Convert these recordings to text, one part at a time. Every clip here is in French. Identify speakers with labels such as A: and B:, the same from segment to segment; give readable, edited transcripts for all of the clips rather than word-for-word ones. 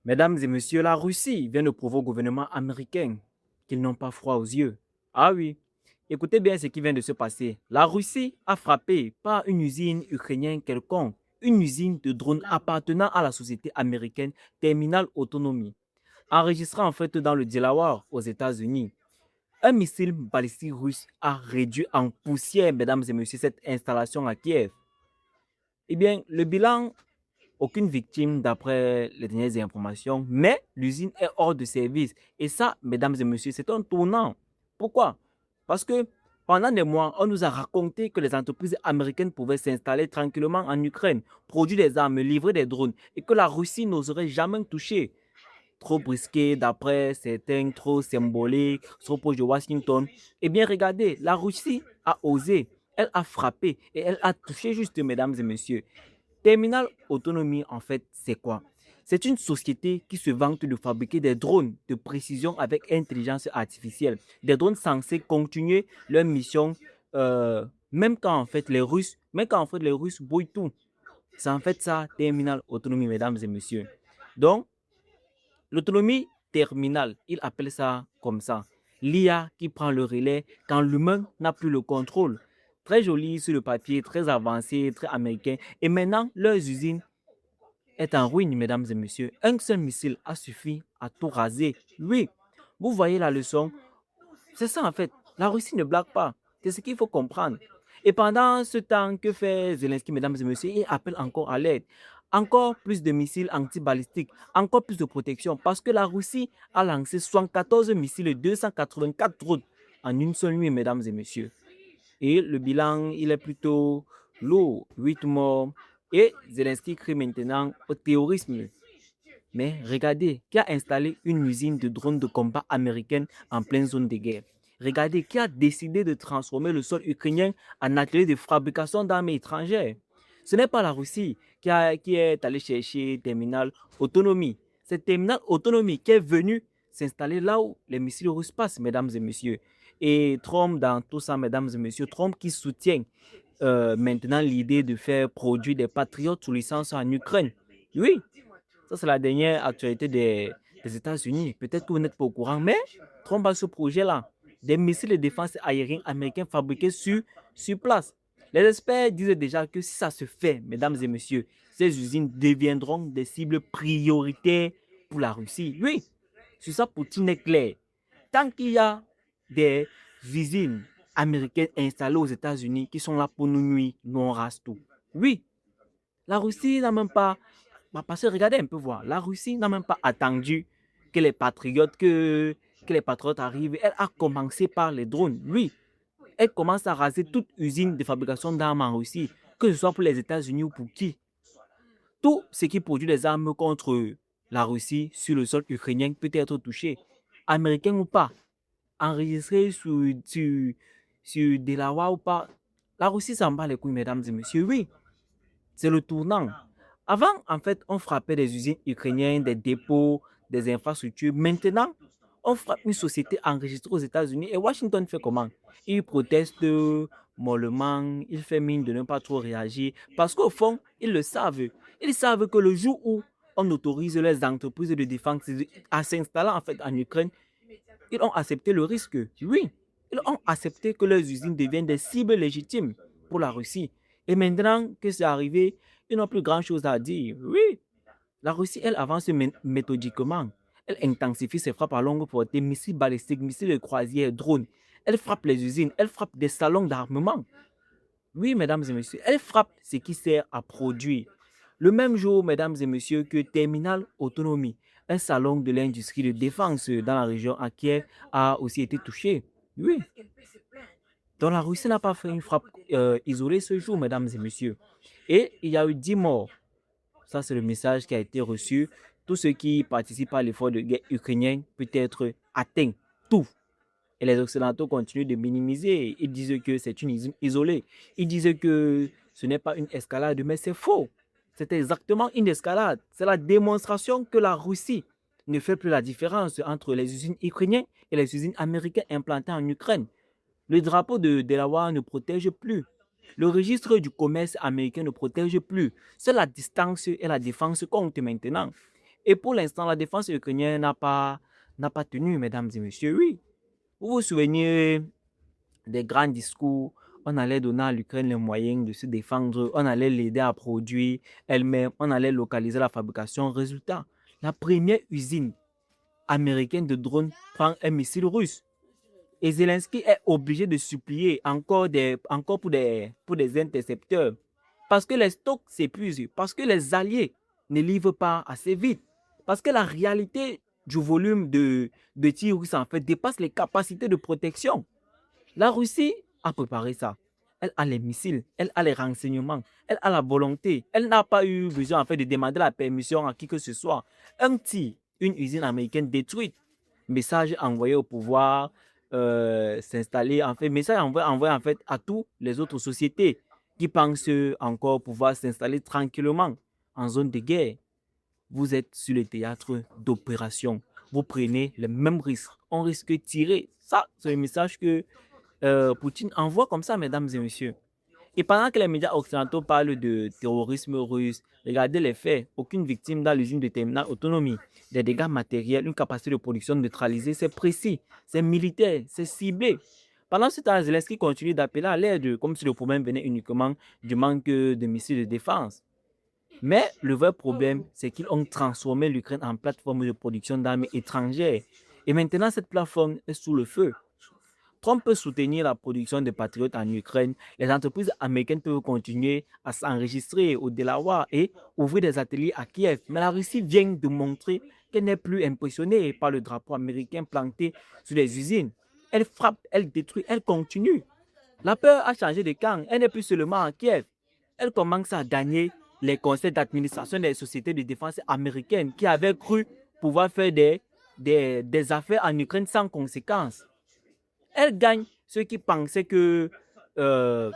A: Mesdames et messieurs, la Russie vient de prouver au gouvernement américain qu'ils n'ont pas froid aux yeux. Ah oui, écoutez bien ce qui vient de se passer. La Russie a frappé par une usine ukrainienne quelconque, une usine de drones appartenant à la société américaine Terminal Autonomy, enregistrée en fait dans le Delaware aux États-Unis. Un missile balistique russe a réduit en poussière, mesdames et messieurs, cette installation à Kiev. Eh bien, le bilan, aucune victime d'après les dernières informations, mais l'usine est hors de service. Et ça, mesdames et messieurs, c'est un tournant. Pourquoi? Parce que pendant des mois, on nous a raconté que les entreprises américaines pouvaient s'installer tranquillement en Ukraine, produire des armes, livrer des drones, et que la Russie n'oserait jamais toucher. Trop brisqué d'après certains, trop symbolique, trop proche de Washington. Eh bien, regardez, la Russie a osé, elle a frappé et elle a touché juste, mesdames et messieurs. Terminal Autonomie, en fait, c'est quoi? C'est une société qui se vante de fabriquer des drones de précision avec intelligence artificielle. Des drones censés continuer leur mission, même quand en fait les Russes brouillent tout. C'est en fait ça, Terminal Autonomie, mesdames et messieurs. Donc, l'autonomie terminale, il appelle ça comme ça. L'IA qui prend le relais quand l'humain n'a plus le contrôle. Très joli sur le papier, très avancé, très américain. Et maintenant, leurs usines est en ruine, mesdames et messieurs. Un seul missile a suffi à tout raser. Oui, vous voyez la leçon. C'est ça en fait. La Russie ne blague pas. C'est ce qu'il faut comprendre. Et pendant ce temps, que fait Zelensky, mesdames et messieurs? Il appelle encore à l'aide. Encore plus de missiles antibalistiques, encore plus de protection, parce que la Russie a lancé 74 missiles et 284 drones en une seule nuit, mesdames et messieurs. Et le bilan, il est plutôt lourd, 8 morts. Et Zelensky crie maintenant au terrorisme. Mais regardez, qui a installé une usine de drones de combat américaine en pleine zone de guerre? Regardez, qui a décidé de transformer le sol ukrainien en atelier de fabrication d'armes étrangères? Ce n'est pas la Russie qui est allée chercher Terminal Autonomie. C'est Terminal Autonomie qui est venu s'installer là où les missiles russes passent, mesdames et messieurs. Et Trump, dans tout ça, mesdames et messieurs, Trump qui soutient maintenant l'idée de faire produire des patriotes sous licence en Ukraine. Oui, ça, c'est la dernière actualité des États-Unis. Peut-être que vous n'êtes pas au courant, mais Trump a ce projet-là. Des missiles de défense aériens américains fabriqués sur place. Les experts disent déjà que si ça se fait, mesdames et messieurs, ces usines deviendront des cibles prioritaires pour la Russie. Oui, sur ça, Poutine est clair. Tant qu'il y a des usines américaines installées aux États-Unis qui sont là pour nous nuire, nous on rase tout. Oui, la Russie n'a même pas parce que regardez un peu voir, la Russie n'a même pas attendu que les patriotes arrivent. Elle a commencé par les drones. Oui, elle commence à raser toute usine de fabrication d'armes en Russie, que ce soit pour les États-Unis ou pour qui. Tout ce qui produit des armes contre la Russie sur le sol ukrainien peut être touché, américain ou pas, enregistré sur Delaware ou pas. La Russie s'en bat les couilles, mesdames et messieurs. Oui, c'est le tournant. Avant, en fait, on frappait des usines ukrainiennes, des dépôts, des infrastructures. Maintenant, on frappe une société enregistrée aux États-Unis et Washington fait comment? Il proteste mollement, il fait mine de ne pas trop réagir parce qu'au fond, ils le savent. Ils savent que le jour où on autorise les entreprises de défense à s'installer en fait en Ukraine, ils ont accepté le risque. Oui, ils ont accepté que leurs usines deviennent des cibles légitimes pour la Russie. Et maintenant que c'est arrivé, ils n'ont plus grand-chose à dire. Oui, la Russie, elle avance méthodiquement. Elle intensifie ses frappes à longue portée, missiles balistiques, missiles de croisière, drones. Elle frappe les usines, elle frappe des salons d'armement. Oui, mesdames et messieurs, elle frappe ce qui sert à produire. Le même jour, mesdames et messieurs, que Terminal Autonomie, un salon de l'industrie de défense dans la région à Kiev, a aussi été touché. Oui, donc la Russie n'a pas fait une frappe isolée ce jour, mesdames et messieurs. Et il y a eu 10 morts. Ça, c'est le message qui a été reçu. Tous ceux qui participent à l'effort de guerre ukrainien peut être atteint. Tout. Et les Occidentaux continuent de minimiser. Ils disent que c'est une usine isolée. Ils disent que ce n'est pas une escalade, mais c'est faux. C'est exactement une escalade. C'est la démonstration que la Russie ne fait plus la différence entre les usines ukrainiennes et les usines américaines implantées en Ukraine. Le drapeau de Delaware ne protège plus. Le registre du commerce américain ne protège plus. C'est la distance et la défense compte maintenant. Et pour l'instant, la défense ukrainienne n'a pas tenu, mesdames et messieurs. Oui, vous vous souvenez des grands discours, on allait donner à l'Ukraine les moyens de se défendre, on allait l'aider à produire elle-même, on allait localiser la fabrication. Résultat, la première usine américaine de drones prend un missile russe. Et Zelensky est obligé de supplier encore pour des intercepteurs. Parce que les stocks s'épuisent, parce que les alliés ne livrent pas assez vite, parce que la réalité du volume de tirs russes en fait dépasse les capacités de protection. La Russie a préparé ça. Elle a les missiles, elle a les renseignements, elle a la volonté. Elle n'a pas eu besoin en fait de demander la permission à qui que ce soit. Un tir, une usine américaine détruite. Message envoyé au pouvoir, s'installer, en fait, message envoyé en fait à toutes les autres sociétés qui pensent encore pouvoir s'installer tranquillement en zone de guerre. Vous êtes sur le théâtre d'opération. Vous prenez le même risque. On risque de tirer. Ça, c'est le message que Poutine envoie comme ça, mesdames et messieurs. Et pendant que les médias occidentaux parlent de terrorisme russe, regardez les faits. Aucune victime dans l'usine de terminal autonomie. Des dégâts matériels, une capacité de production neutralisée, c'est précis, c'est militaire, c'est ciblé. Pendant ce temps, Zelensky continue d'appeler à l'aide, comme si le problème venait uniquement du manque de missiles de défense. Mais le vrai problème, c'est qu'ils ont transformé l'Ukraine en plateforme de production d'armes étrangères. Et maintenant, cette plateforme est sous le feu. Trump peut soutenir la production de patriotes en Ukraine. Les entreprises américaines peuvent continuer à s'enregistrer au Delaware et ouvrir des ateliers à Kiev. Mais la Russie vient de montrer qu'elle n'est plus impressionnée par le drapeau américain planté sur les usines. Elle frappe, elle détruit, elle continue. La peur a changé de camp. Elle n'est plus seulement à Kiev. Elle commence à gagner les conseils d'administration des sociétés de défense américaines qui avaient cru pouvoir faire des affaires en Ukraine sans conséquences. Elle gagne euh, ceux qui pensaient que le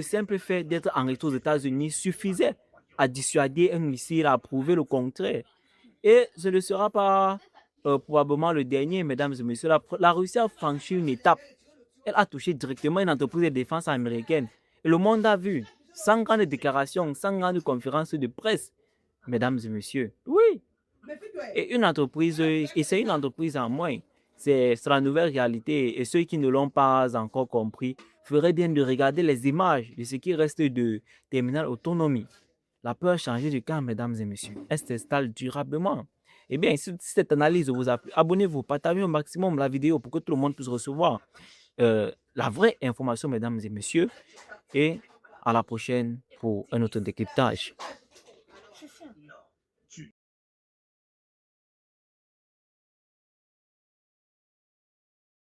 A: simple fait d'être enregistré aux États-Unis suffisait à dissuader un missile, à prouver le contraire. Et ce ne sera pas probablement le dernier, mesdames et messieurs. La Russie a franchi une étape. Elle a touché directement une entreprise de défense américaine. Et le monde a vu, sans grande déclaration, sans grande conférence de presse, mesdames et messieurs. Oui, et une entreprise, et c'est une entreprise en moins. C'est la nouvelle réalité. Et ceux qui ne l'ont pas encore compris feraient bien de regarder les images de ce qui reste de terminal autonomie. La peur a changé de camp, mesdames et messieurs. Elle s'installe durablement. Eh bien, si cette analyse vous a plu, abonnez-vous, partagez au maximum la vidéo pour que tout le monde puisse recevoir la vraie information, mesdames et messieurs. Et à la prochaine pour un autre décryptage.